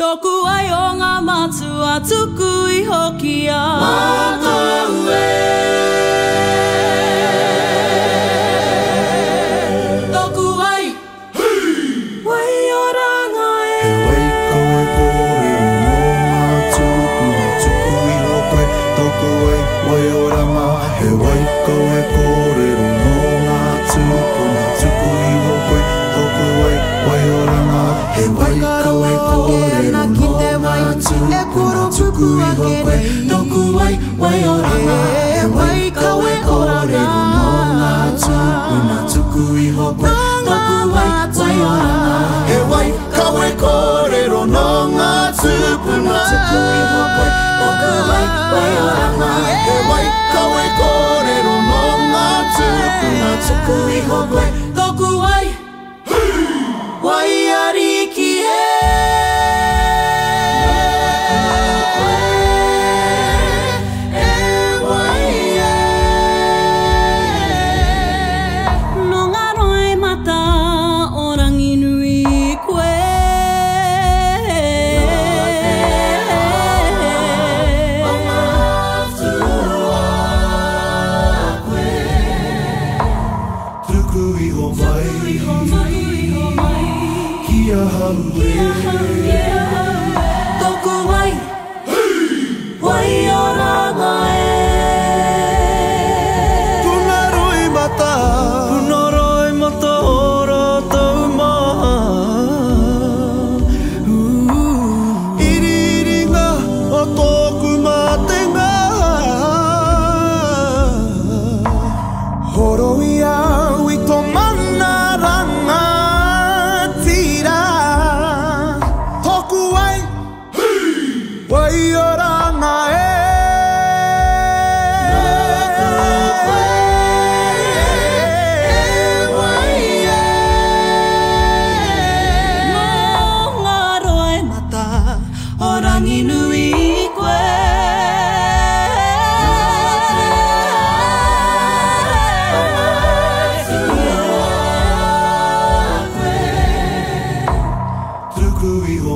Toku ai o ngā matua tuku I hoki a Mātou Toku ai Wai o ranga He wai koe kōrero no ngā tuku I hokoe Toku ai wai o ranga He wai koe kōrero no ngā tuku I hokoe Toku ai wai o ranga He wai koe kōrero no ngā tuku I hokoe Toku ai wai o ranga He wai koe kōrero no ngā tuku I hokoe Toku ai wai o ranga He wai koe kōrero no ngā tuku I hokoe Toku ai wai o ranga He wai koe kōrero no ngā tuku I hokoe Toku ai Wai ariki No ngā roe mata o rangi nui koe Tuku I ho mai Kia haue Toku ai Wai o ranga Puna roi mata o rātou maha Iriringa o tōku mātenga Horoi au I tō mana ranga tira Toku ai Wai o ranga No ngā roe mata o rangi nui koe Tuku I ho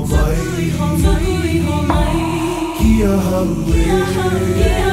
mai Kia haue